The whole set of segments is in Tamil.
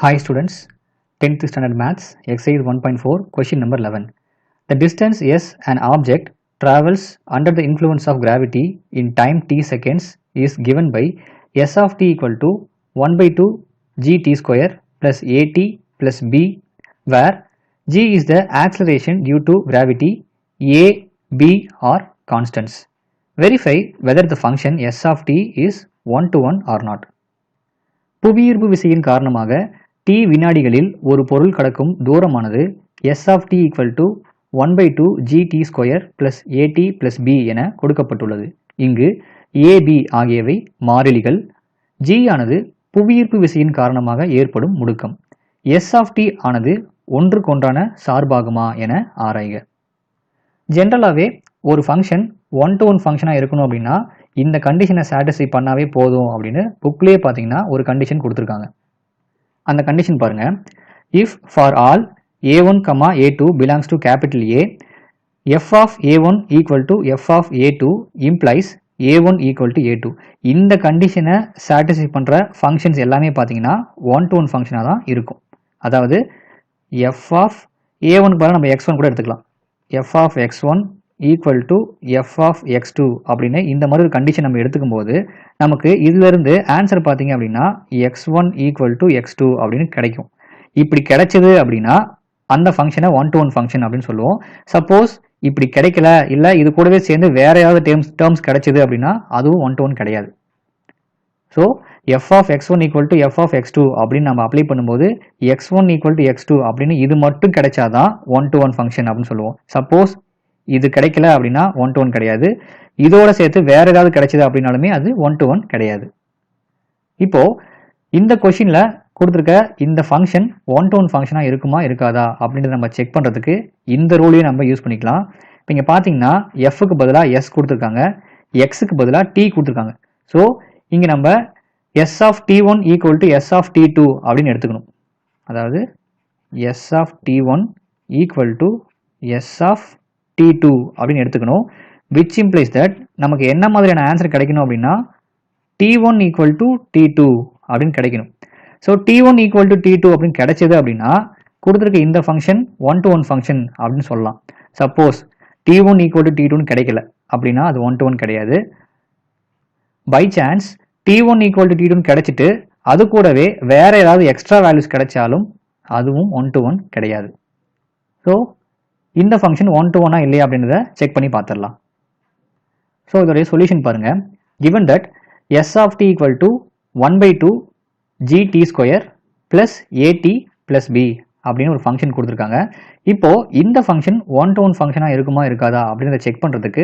Hi students, 10th standard maths, exercise 1.4, question number 11. The distance S an object travels under the influence of gravity in time t seconds is given by S of t equal to 1 by 2 gt square plus at plus b, where g is the acceleration due to gravity, a, b are constants. Verify whether the function S of t is 1 to 1 or not. புவியீர்ப்பு விசையின் காரணமாக t வினாடிகளில் ஒரு பொருள் கடக்கும் தூரமானது s of t equal to 1 by 2 gt square plus at plus b என கொடுக்கப்பட்டுள்ளது. இங்கு a, b ஆகியவை மாறிலிகள். g ஆனது புவியீர்ப்பு விசையின் காரணமாக ஏற்படும் முடுக்கம். s of t ஆனது ஒன்றுக்கொன்றான சார்பாகுமா என ஆராய்க. ஜென்ரலாகவே ஒரு ஃபங்க்ஷன் 1 to 1 ஃபங்க்ஷனாக இருக்கணும் அப்படின்னா இந்த கண்டிஷனை சாட்டிஸ்ஃபை பண்ணாவே போதும் அப்படின்னு புக்லேயே பார்த்தீங்கன்னா ஒரு கண்டிஷன் கொடுத்துருக்காங்க. அந்த கண்டிஷன் பாருங்க, if for all a1, a2 belongs to capital A, f of a1 equal to f of a2 implies a1 equal to a2. இந்த கண்டிஷனை சாட்டிஸ்ஃபை பண்ணுற ஃபங்க்ஷன்ஸ் எல்லாமே பார்த்தீங்கன்னா 1 to 1 ஃபங்க்ஷனாக தான் இருக்கும். அதாவது f ஆஃப் a1க்கு பதிலாக நம்ம x1 கூட எடுத்துக்கலாம். f of x1 equal to F of x2 அப்படின்னு இந்த மாதிரி ஒரு கண்டிஷன் நம்ம எடுத்துக்கும் போது நமக்கு இதிலிருந்து ஆன்சர் பார்த்தீங்க அப்படின்னா x1 ஈக்குவல் டு x2 அப்படின்னு கிடைக்கும். இப்படி கிடைச்சது அப்படின்னா அந்த ஃபங்க்ஷனை 1 to 1 ஃபங்க்ஷன் அப்படின்னு சொல்லுவோம். சப்போஸ் இப்படி கிடைக்கல, இல்லை இது கூடவே சேர்ந்து வேற ஏதாவது டேர்ம்ஸ் கிடைச்சது அப்படின்னா அதுவும் 1 to 1 கிடையாது. So F of x1 equal to F of x2 அப்படின்னு நம்ம அப்ளை பண்ணும்போது x1 ஈக்குவல் டு x2 அப்படின்னு இது மட்டும் கிடைச்சாதான் 1 to 1 ஃபங்க்ஷன் அப்படின்னு சொல்லுவோம். சப்போஸ் இது கிடைக்கல அப்படின்னா 1 to 1 கிடையாது. இதோட சேர்த்து வேற ஏதாவது கிடைச்சது அப்படின்னாலுமே அது 1 to 1 கிடையாது. இப்போ இந்த கொஸ்டின்ல கொடுத்துருக்க இந்த ஃபங்க்ஷன் 1 to 1 ஃபங்க்ஷனாக இருக்குமா இருக்காதா அப்படின்றத நம்ம செக் பண்ணுறதுக்கு இந்த ரூலையும் நம்ம யூஸ் பண்ணிக்கலாம். இப்போ இங்கே பார்த்தீங்கன்னா எஃப்க்கு பதிலாக எஸ் கொடுத்துருக்காங்க, எக்ஸுக்கு பதிலாக டி கொடுத்துருக்காங்க. ஸோ இங்கே நம்ம S of t1 equal to S of t2 அப்படின்னு எடுத்துக்கணும். அதாவது S of t1 equal to S of t2 அப்படின்னு எடுத்துக்கணும். which implies that நமக்கு என்ன மாதிரியான ஆன்சர் கிடைக்கணும் அப்படின்னா t1 ஈக்குவல் டு t2 அப்படின்னு கிடைக்கணும். So t1 equal to t2 அப்படின்னு கிடைச்சது அப்படின்னா கொடுத்துருக்க இந்த ஃபங்க்ஷன் 1 to 1 ஃபங்க்ஷன் அப்படின்னு சொல்லலாம். Suppose t1 equal to t2 கிடைக்கல அப்படின்னா அது 1 to 1 கிடையாது. By chance t1 equal to t2 கிடைச்சிட்டு அது கூடவே வேற ஏதாவது எக்ஸ்ட்ரா வேல்யூஸ் கிடைச்சாலும் அதுவும் 1 to 1 கிடையாது. ஸோ இந்த ஃபங்க்ஷன் 1 to 1 இல்லையா அப்படின்றத செக் பண்ணி பார்த்துடலாம். ஸோ இதோடைய சொல்யூஷன் பாருங்க, given that s of t equal to 1 by 2 gt square plus at plus b அப்படின்னு ஒரு ஃபங்க்ஷன் கொடுத்துருக்காங்க. இப்போ இந்த ஃபங்க்ஷன் 1 to 1 ஃபங்க்ஷனாக இருக்குமா இருக்காதா அப்படின்றத செக் பண்ணுறதுக்கு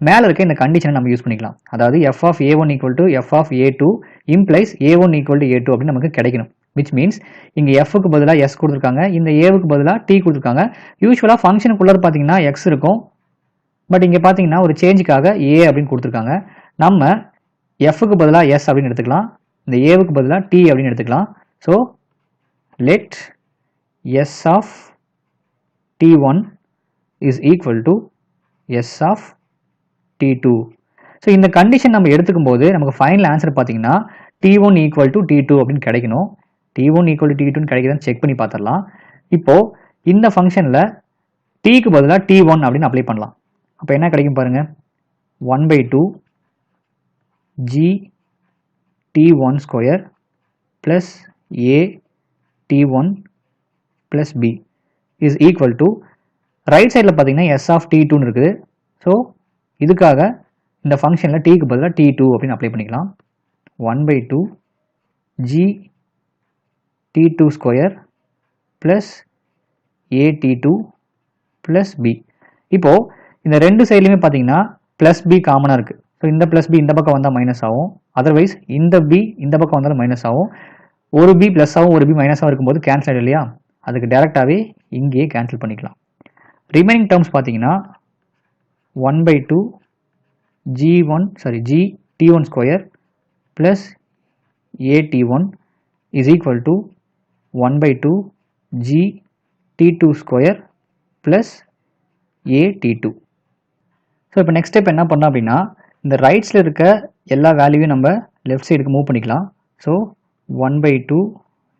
மேலே இருக்க இந்த கண்டிஷனை நம்ம யூஸ் பண்ணிக்கலாம். அதாவது f of a1 equal to f of a2 implies a1 equal to a2 அப்படின்னு நமக்கு கிடைக்கணும். விச் மீன்ஸ் இங்கே எஃப்க்கு பதிலாக எஸ் கொடுத்துருக்காங்க, இந்த ஏவுக்கு பதிலாக டி கொடுத்துருக்காங்க. யூஸ்வலாக ஃபங்க்ஷனுக்குள்ளே பார்த்தீங்கன்னா எக்ஸ் இருக்கும், பட் இங்கே பார்த்தீங்கன்னா ஒரு சேஞ்சுக்காக ஏ அப்படின்னு கொடுத்துருக்காங்க. நம்ம எஃப்க்கு பதிலாக எஸ் அப்படின்னு எடுத்துக்கலாம், இந்த ஏவுக்கு பதிலாக டி அப்படின்னு எடுத்துக்கலாம். So let S of t1 is equal to S of t2. So இந்த கண்டிஷன் நம்ம எடுத்துக்கும் போது நமக்கு ஃபைனல் ஆன்சர் பார்த்தீங்கன்னா t1 ஈக்குவல் டு t2 அப்படின்னு கிடைக்கணும். t1 ஈக்குவல் டு t2 கிடைக்குதுன்னு செக் பண்ணி பார்த்துடலாம். இப்போ இந்த ஃபங்க்ஷனில் tக்கு பதிலாக t1 அப்படின்னு அப்ளை பண்ணலாம். அப்போ என்ன கிடைக்கும் பாருங்க, 1 by 2 g t1 square plus a t1 plus b is equal to right சைடில் பார்த்தீங்கன்னா s ஆஃப் t2 இருக்குது. ஸோ இதுக்காக இந்த ஃபங்க்ஷனில் tக்கு பதிலாக t2 அப்படின்னு அப்ளை பண்ணிக்கலாம். 1 by 2 g t2 square plus a t2 plus b. இப்போ இந்த ரெண்டு சைட்லையுமே பார்த்தீங்கன்னா பிளஸ் b காமனாக இருக்குது. ஸோ இந்த பிளஸ் b இந்த பக்கம் வந்தால் மைனஸ் ஆகும், அதர்வைஸ் இந்த b இந்த பக்கம் வந்தாலும் மைனஸ் ஆகும். ஒரு b ப்ளஸ் ஆகும், ஒரு b மைனஸ் ஆகும் இருக்கும்போது கேன்சல் ஆகிடும் இல்லையா, அதுக்கு டேரெக்டாகவே இங்கேயே கேன்சல் பண்ணிக்கலாம். ரிமைனிங் டேர்ம்ஸ் பார்த்தீங்கன்னா 1 by 2 g t1 square plus a t1 is equal to 1 by 2 g t2 square plus a t2. So இப்போ நெக்ஸ்ட் ஸ்டெப் என்ன பண்ணோம் அப்படின்னா இந்த ரைட்ஸில் இருக்க எல்லா வேல்யூவையும் நம்ம லெஃப்ட் சைடுக்கு மூவ் பண்ணிக்கலாம். So 1 by 2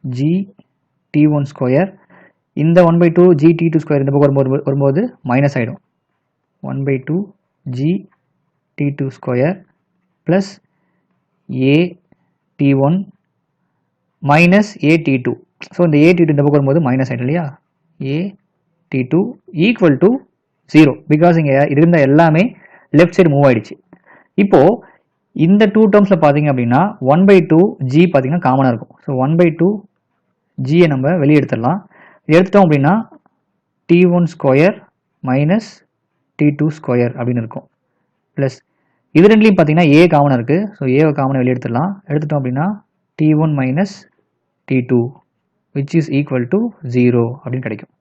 g t1 square, இந்த 1 by 2 g t2 ஸ்கொயர் இந்த பக்கம் வரும்போது மைனஸ் ஆகிடும். 1 by 2 g t2 square plus a t1 minus a t2. So இந்த a t2 இந்த பக்கம் வரும்போது மைனஸ் ஆகிடும் இல்லையா, a t2 equal to 0 because இங்கே இருந்த எல்லாமே லெஃப்ட் சைடு மூவ் ஆயிடுச்சு. இப்போது இந்த டூ டேர்ம்ஸில் பார்த்தீங்க அப்படின்னா 1 by 2 g பார்த்தீங்கன்னா காமனாக இருக்கும். ஸோ 1 by 2 ஜியை நம்ம வெளியே எடுத்துடலாம். எடுத்துட்டோம் அப்படின்னா t1 square minus t2 square அப்படின்னு இருக்கும். ப்ளஸ் இது ரெண்டுலையும் பார்த்தீங்கன்னா a காமனாக இருக்குது. ஸோ ஏவை காமனாக வெளியே எடுத்துடலாம். எடுத்துட்டோம் அப்படின்னா t1 minus t2 which is equal to 0 அப்படின்னு கிடைக்கும்.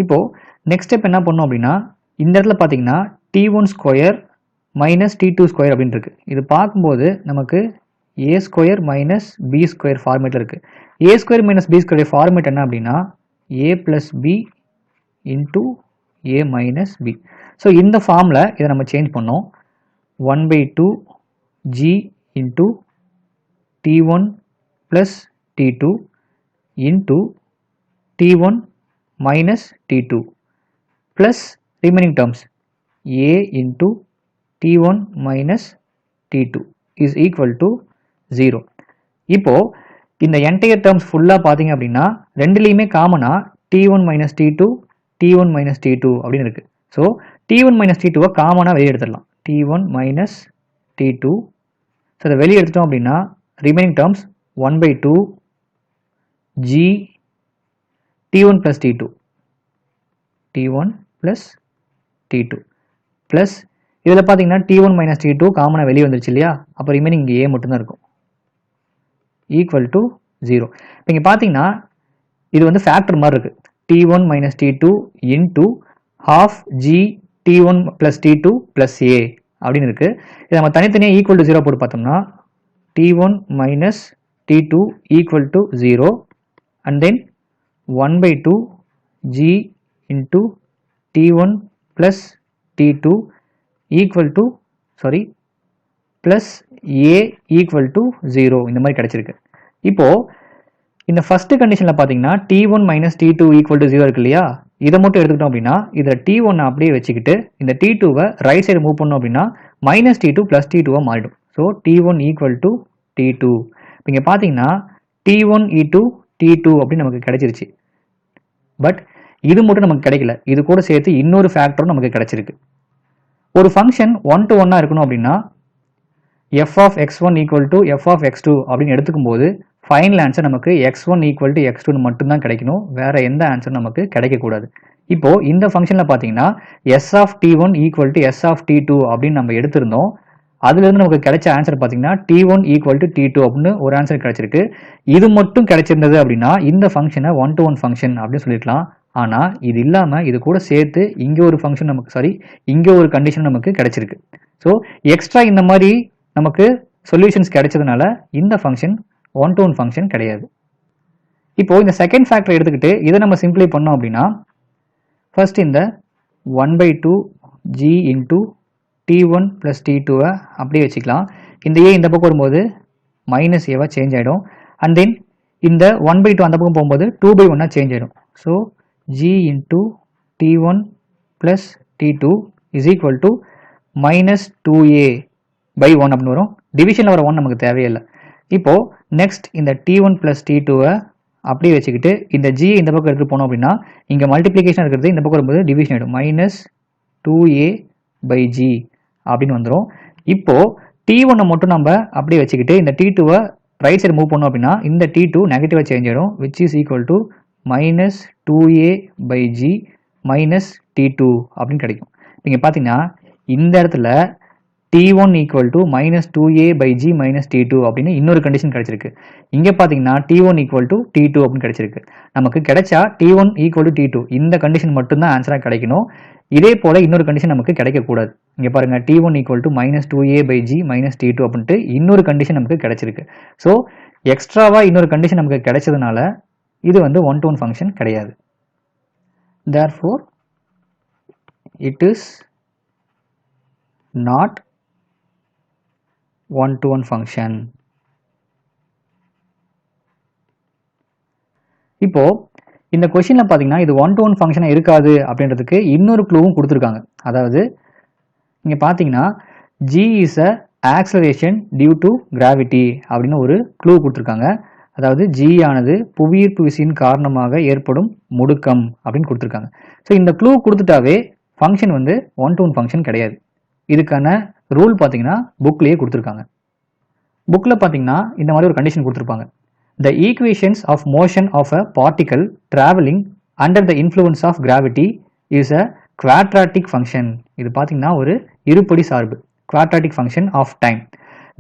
இப்போது நெக்ஸ்ட் ஸ்டெப் என்ன பண்ணோம் அப்படின்னா இந்த இடத்துல பார்த்தீங்கன்னா t1 square minus t2 square அப்படின்னு இருக்குது. இது பார்க்கும்போது நமக்கு a square minus b square ஃபார்மேட்டில் இருக்குது. a square minus b square format என்ன அப்படின்னா a plus b into a minus b. So இந்த ஃபார்மில் இதை நம்ம சேஞ்ச் பண்ணோம். 1 by 2 g into t1 plus t2 into t1 minus t2 plus remaining terms a into t1 minus t2 is equal to 0. இப்போ இந்த entire terms ஃபுல்லா பார்த்தீங்க அப்படின்னா ரெண்டுலையுமே காமனா t1 minus t2 t1 minus t2 அப்படின்னு இருக்கு. ஸோ t1 minus t2 காமனா வெளியே எடுத்துடலாம். t1 minus t2. ஸோ அதை வெளியே எடுத்துட்டோம் அப்படின்னா remaining terms 1 by 2 g t1 plus t2 t1 plus t2 plus இதில் பார்த்தீங்கன்னா t1 minus t2 காமனாக வெளியே வந்துருச்சு இல்லையா, அப்போ ரிமைனிங் இங்கே a மட்டும்தான் இருக்கும் ஈக்குவல் டு 0. இப்போ இங்கே பார்த்தீங்கன்னா இது வந்து ஃபேக்டர் மாதிரி இருக்குது. t1 minus t2 into half g t1 plus t2 plus a அப்படின்னு இருக்குது. இதை நம்ம தனித்தனியாக ஈக்குவல் டு 0 போட்டு பார்த்தோம்னா t1 minus t2 equal to 0 and then 1 by 2 g into t1 plus t2 equal to plus a equal to 0 இந்த மாதிரி கிடைச்சிருக்கு. இப்போ இந்த ஃபர்ஸ்ட் கண்டிஷனில் பார்த்தீங்கன்னா t1 minus t2 equal to 0 இருக்கு இல்லையா, இதை மட்டும் எடுத்துக்கிட்டோம் அப்படின்னா இதில் t1 அப்படியே வச்சுக்கிட்டு இந்த t2வை ரைட் சைடு மூவ் பண்ணோம் அப்படின்னா மைனஸ் t2 plus t2 மாறிடும். So t1 equal to t2. இங்கே பார்த்தீங்கன்னா t1 e2 t2 அப்படின்னு நமக்கு கிடைச்சிருச்சு. பட் இது மட்டும் நமக்கு கிடைக்கல, இது கூட சேர்த்து இன்னொரு ஃபேக்டரும் நமக்கு கிடைச்சிருக்கு. ஒரு ஃபங்க்ஷன் 1 to 1 இருக்கணும் அப்படின்னா f of x1 equal to f of x2 அப்படின்னு எடுத்துக்கும் போது ஃபைனல் ஆன்சர் நமக்கு x1 equal to x2 மட்டும்தான் கிடைக்கணும், வேற எந்த ஆன்சரும் நமக்கு கிடைக்கக்கூடாது. இப்போ இந்த ஃபங்க்ஷனில் பார்த்தீங்கன்னா s of t1 equal to s of t2 அப்படின்னு நம்ம எடுத்திருந்தோம். அதுலேருந்து நமக்கு கிடைச்ச ஆன்சர் பார்த்தீங்கன்னா t1 equal to t2 அப்படின்னு ஒரு ஆன்சர் கிடைச்சிருக்கு. இது மட்டும் கிடைச்சிருந்தது அப்படின்னா இந்த ஃபங்க்ஷனை 1 to 1 ஃபங்க்ஷன் அப்படின்னு சொல்லிக்கலாம். ஆனால் இது இல்லாமல் இது கூட சேர்த்து இங்கே ஒரு ஃபங்க்ஷன் நமக்கு இங்கே ஒரு கண்டிஷன் நமக்கு கிடைச்சிருக்கு. ஸோ எக்ஸ்ட்ரா இந்த மாதிரி நமக்கு சொல்யூஷன்ஸ் கிடைச்சதுனால இந்த ஃபங்க்ஷன் 1 to 1 ஃபங்க்ஷன் கிடையாது. இப்போ இந்த செகண்ட் ஃபேக்டர் எடுத்துக்கிட்டு இதை நம்ம சிம்பிளை பண்ணோம் அப்படின்னா ஃபர்ஸ்ட் இந்த 1 by 2 g into t1 plus t2வை அப்படியே வச்சுக்கலாம். இந்த a இந்த பக்கம் வரும்போது மைனஸ் ஏவா சேஞ்ச் ஆகிடும். அண்ட் தென் இந்த 1 by 2 அந்த பக்கம் போகும்போது 2 by 1 சேஞ்ச் ஆகிடும். So g into t1 plus t2 is equal to minus 2a by 1 அப்படின்னு வரும். டிவிஷனில் வர 1 நமக்கு தேவையில்லை. இப்போது நெக்ஸ்ட் இந்த t1 plus t2வை அப்படியே வச்சுக்கிட்டு இந்த g இந்த பக்கம் எடுத்துகிட்டு போனோம் அப்படின்னா இங்கே மல்டிப்ளிகேஷன் இருக்கிறது இந்த பக்கம் வரும்போது டிவிஷன் ஆகிடும். மைனஸ் 2a by g அப்படின்னு வந்துடும். இப்போது t1 மட்டும் நம்ம அப்படியே வச்சுக்கிட்டு இந்த t2வை ரைட் சைடு மூவ் பண்ணோம் அப்படின்னா இந்த t2 நெகட்டிவாக சேஞ்ச் ஆகிடும், which is equal to minus 2a by g minus t2 அப்படின்னு கிடைக்கும். இங்கே பார்த்தீங்கன்னா இந்த இடத்துல t1 equal to minus 2a by g minus t2 அப்படின்னு இன்னொரு கண்டிஷன் கிடைச்சிருக்கு. இங்கே பார்த்தீங்கன்னா t1 equal to t2 அப்படின்னு கிடைச்சிருக்கு. நமக்கு கிடைச்சா t1 equal to t2 இந்த கண்டிஷன் மட்டும்தான் ஆன்சராக கிடைக்கணும். இதே போல் இன்னொரு கண்டிஷன் நமக்கு கிடைக்கக்கூடாது. இங்கே பாருங்கள் t1 equal to minus 2a by g minus t2 அப்படின்ட்டு இன்னொரு கண்டிஷன் நமக்கு கிடைச்சிருக்கு. ஸோ எக்ஸ்ட்ராவாக இன்னொரு கண்டிஷன் நமக்கு கிடைச்சதுனால இது வந்து 1 to 1 ஃபங்க்ஷன் கிடையாது. Therefore it is not 1 to 1 function. இப்போ இந்த கொஷினில் பார்த்தீங்கன்னா இது ஒன் டு ஒன் ஃபங்க்ஷனாக இருக்காது அப்படின்றதுக்கு இன்னொரு க்ளூவும் கொடுத்துருக்காங்க. அதாவது இங்கே பார்த்தீங்கன்னா g is a acceleration due to gravity அப்படின்னு ஒரு க்ளூ கொடுத்துருக்காங்க. அதாவது g ஆனது புவியீர்ப்பு விசையின் காரணமாக ஏற்படும் முடுக்கம் அப்படின்னு கொடுத்துருக்காங்க. ஸோ இந்த க்ளூ கொடுத்துட்டாவே ஃபங்க்ஷன் வந்து ஒன் டு ஒன் ஃபங்க்ஷன் கிடையாது. இதுக்கான ரூல் பார்த்தீங்கன்னா புக்லேயே கொடுத்துருக்காங்க. புக்கில் பார்த்தீங்கன்னா இந்த மாதிரி ஒரு கண்டிஷன் கொடுத்துருப்பாங்க. The equations of motion of a particle traveling under the influence of gravity is a quadratic function. இது பார்த்தீங்கன்னா ஒரு இருபடி சார்பு quadratic function of time.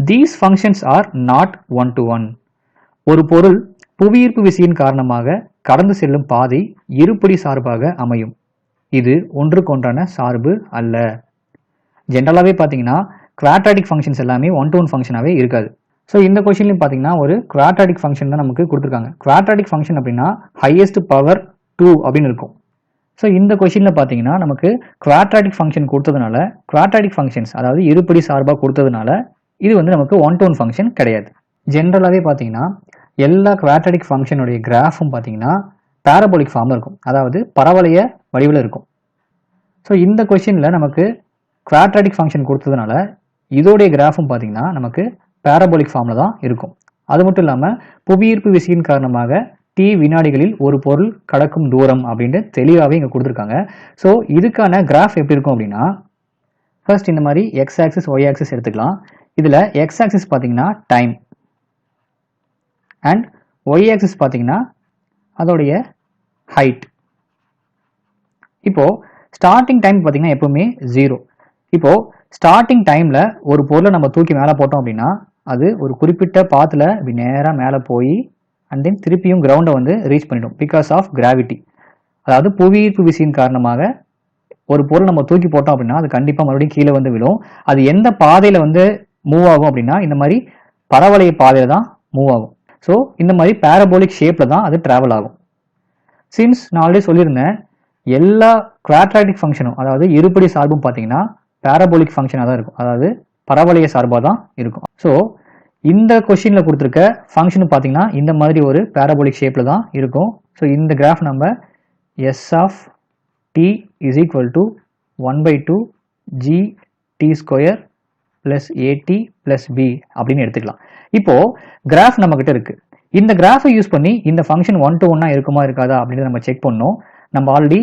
These functions are not one to one. ஒரு பொருள் புவியீர்ப்பு விசையின் காரணமாக கடந்து செல்லும் பாதை இருபடி சார்பாக அமையும். இது ஒன்றுக்கொன்றான சார்பு அல்ல. ஜென்ரலாகவே பார்த்தீங்கன்னா quadratic functions எல்லாமே ஒன் டு ஒன் ஃபங்க்ஷனாகவே இருக்காது. ஸோ இந்த கொஸ்டின்லையும் பார்த்தீங்கன்னா ஒரு குவாட்ராட்டிக் ஃபங்க்ஷன் தான் நமக்கு கொடுத்துருக்காங்க. குவாட்ராட்டிக் ஃபங்க்ஷன் அப்படின்னா ஹையஸ்ட் பவர் 2 அப்படின்னு இருக்கும். ஸோ இந்த கொஸ்டினில் பார்த்தீங்கன்னா நமக்கு குவாட்ராட்டிக் ஃபங்க்ஷன் கொடுத்ததுனால குவாட்ராட்டிக் ஃபங்க்ஷன்ஸ் அதாவது இருபடி சார்பாக கொடுத்ததுனால இது வந்து நமக்கு ஒன் டு ஒன் ஃபங்க்ஷன் கிடையாது. ஜென்ரலாகவே பார்த்தீங்கன்னா எல்லா குவாட்ராட்டிக் ஃபங்க்ஷனுடைய கிராஃபும் பார்த்தீங்கன்னா பேரபோலிக் ஃபார்மில் இருக்கும், அதாவது பரவளைய வடிவில் இருக்கும். ஸோ இந்த கொஸ்டினில் நமக்கு குவாட்ராட்டிக் ஃபங்க்ஷன் கொடுத்ததுனால இதோடைய கிராஃபும் பார்த்தீங்கன்னா நமக்கு பேரபோலிக் ஃபார்மில் தான் இருக்கும். அது மட்டும் இல்லாமல் புவியீர்ப்பு விசையின் காரணமாக t வினாடிகளில் ஒரு பொருள் கடக்கும் தூரம் அப்படின்ட்டு தெளிவாகவே இங்கே கொடுத்துருக்காங்க. ஸோ இதுக்கான கிராஃப் எப்படி இருக்கும் அப்படின்னா ஃபர்ஸ்ட் இந்த மாதிரி எக்ஸ் ஆக்சிஸ் ஒய் ஆக்சிஸ் எடுத்துக்கலாம். இதில் எக்ஸ் ஆக்சிஸ் பார்த்தீங்கன்னா டைம் அண்ட் ஒய் ஆக்சிஸ் பார்த்தீங்கன்னா அதோடைய ஹைட். இப்போது ஸ்டார்டிங் டைம் பார்த்தீங்கன்னா எப்பவுமே 0. இப்போது ஸ்டார்டிங் டைமில் ஒரு பொருளை நம்ம தூக்கி மேலே போட்டோம் அப்படின்னா அது ஒரு குறிப்பிட்ட பாத்தில் இப்படி நேராக மேலே போய் அண்ட் தென் திருப்பியும் கிரவுண்டை வந்து ரீச் பண்ணிடும் பிகாஸ் ஆஃப் கிராவிட்டி. அதாவது புவியீர்ப்பு விசையின் காரணமாக ஒரு பொருள் நம்ம தூக்கி போட்டோம் அப்படின்னா அது கண்டிப்பாக மறுபடியும் கீழே வந்து விழும். அது எந்த பாதையில் வந்து மூவ் ஆகும் அப்படின்னா இந்த மாதிரி பரவளைய பாதையில் தான் மூவ் ஆகும். ஸோ இந்த மாதிரி பேரபோலிக் ஷேப்பில் தான் அது ட்ராவல் ஆகும். சின்ஸ் நான் ஆல்ரெடி சொல்லியிருந்தேன் எல்லா குவாட்ராட்டிக் ஃபங்க்ஷனும் அதாவது இருபடி சார்பும் பார்த்தீங்கன்னா பேரபோலிக் ஃபங்க்ஷனாக தான் இருக்கும், அதாவது பரவளைய சார்பாக தான் இருக்கும். ஸோ இந்த கொஸ்டினில் கொடுத்துருக்க ஃபங்க்ஷன் பார்த்தீங்கன்னா இந்த மாதிரி ஒரு பேரபோலிக் ஷேப்பில் தான் இருக்கும். ஸோ இந்த கிராஃப் நம்ம S of T is equal to 1/2 GT² plus AT plus B அப்படின்னு எடுத்துக்கலாம். இப்போது கிராஃப் நம்மக்கிட்ட இருக்குது. இந்த கிராஃபை யூஸ் பண்ணி இந்த ஃபங்க்ஷன் ஒன் டு ஒன்னாக இருக்குமா இருக்காதா அப்படின்றத நம்ம செக் பண்ணோம். நம்ம ஆல்ரெடி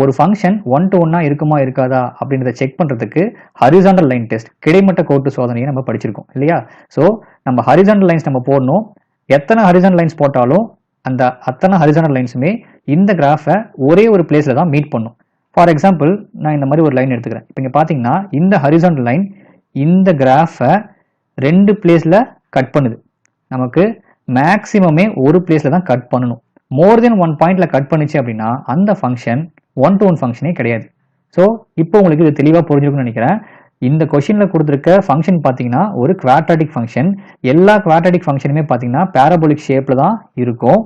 ஒரு ஃபங்க்ஷன் ஒன் டு ஒன்னா இருக்குமா இருக்காதா அப்படின்றத செக் பண்ணுறதுக்கு ஹரிசாண்டல் லைன் டெஸ்ட் கிடைமட்ட கோட்டு சோதனையை நம்ம படிச்சிருக்கோம் இல்லையா? ஸோ நம்ம ஹரிசாண்டல் லைன்ஸ் நம்ம போடணும். எத்தனை ஹரிசாண்டல் லைன்ஸ் போட்டாலும் அந்த அத்தனை ஹரிசாண்டல் லைன்ஸுமே இந்த கிராஃபை ஒரே ஒரு பிளேஸில் தான் மீட் பண்ணும். ஃபார் எக்ஸாம்பிள் நான் இந்த மாதிரி ஒரு லைன் எடுத்துக்கிறேன். இப்போ இங்கே பார்த்தீங்கன்னா இந்த ஹரிசாண்டல் லைன் இந்த கிராஃபை 2 பிளேஸில் கட் பண்ணுது. நமக்கு மேக்ஸிமமே ஒரு பிளேஸில் தான் கட் பண்ணணும். மோர் தென் 1 பாயிண்டில் கட் பண்ணிச்சு அப்படின்னா அந்த ஃபங்க்ஷன் ஒன் டு ஒன் ஃபங்க்ஷனே கிடையாது. ஸோ இப்போ உங்களுக்கு இது தெளிவாக புரிஞ்சுக்கணும்னு நினைக்கிறேன். இந்த கொஸ்டினில் கொடுத்துருக்க ஃபங்க்ஷன் பார்த்தீங்கன்னா ஒரு குவாட்ராட்டிக் ஃபங்க்ஷன். எல்லா குவாட்ராட்டிக் ஃபங்க்ஷனுமே பார்த்தீங்கன்னா பேரபோலிக் ஷேப்பில் தான் இருக்கும்.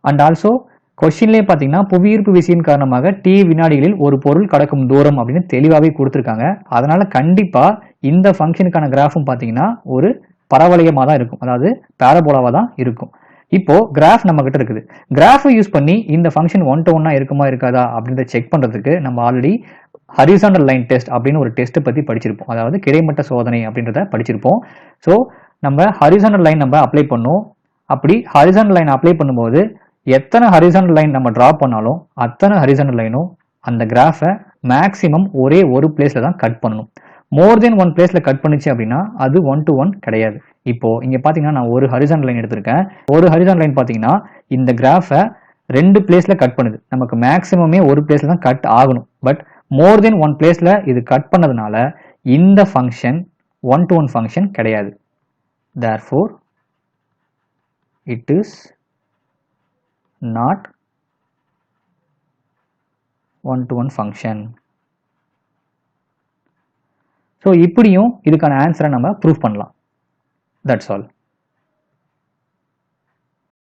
அண்ட் ஆல்சோ கொஸ்டின்லேயே பார்த்தீங்கன்னா புவியீர்ப்பு விசையின் காரணமாக t வினாடிகளில் ஒரு பொருள் கடக்கும் தூரம் அப்படின்னு தெளிவாகவே கொடுத்துருக்காங்க. அதனால கண்டிப்பாக இந்த ஃபங்க்ஷனுக்கான கிராஃபும் பார்த்தீங்கன்னா ஒரு பரவளையமாக தான் இருக்கும், அதாவது பேரபோலாவாக தான் இருக்கும். இப்போ கிராஃப் நம்ம கிட்ட இருக்குது. கிராஃபை யூஸ் பண்ணி இந்த ஃபங்க்ஷன் ஒன் டு ஒன்னா இருக்குமா இருக்காதா அப்படின்றத செக் பண்றதுக்கு நம்ம ஆல்ரெடி ஹரிசாண்டல் லைன் டெஸ்ட் அப்படின்னு ஒரு டெஸ்ட்டை பற்றி படிச்சிருப்போம், அதாவது கிடைமட்ட சோதனை அப்படின்றத படிச்சிருப்போம். ஸோ நம்ம ஹரிசாண்டல் லைன் நம்ம அப்ளை பண்ணோம். அப்படி ஹரிசாண்டல் லைன் அப்ளை பண்ணும்போது எத்தனை ஹரிசாண்டல் லைன் நம்ம ட்ரா பண்ணாலும் அத்தனை ஹரிசாண்டல் லைனும் அந்த கிராஃபை மேக்ஸிமம் ஒரே ஒரு பிளேஸ்ல தான் கட் பண்ணணும். மோர் தென் 1 பிளேஸ்ல கட் பண்ணிச்சு அப்படின்னா அது ஒன் டு ஒன் கிடையாது. இப்போ இங்க பாத்தீங்கன்னா நான் ஒரு ஹரிசாண்டல் லைன் எடுத்திருக்கேன். ஒரு ஹரிசாண்டல் லைன் பாத்தீங்கன்னா இந்த கிராஃபை 2 பிளேஸ்ல கட் பண்ணுது. நமக்கு மேக்ஸிமமே ஒரு பிளேஸ்ல தான் கட் ஆகணும். பட் மோர் தென் 1 பிளேஸ்ல இது கட் பண்ணதுனால இந்த function one to one function கிடையாது. therefore it is not one to one function. So இப்படியும் இதுக்கான ஆன்சரை நம்ம ப்ரூவ் பண்ணலாம். That's all.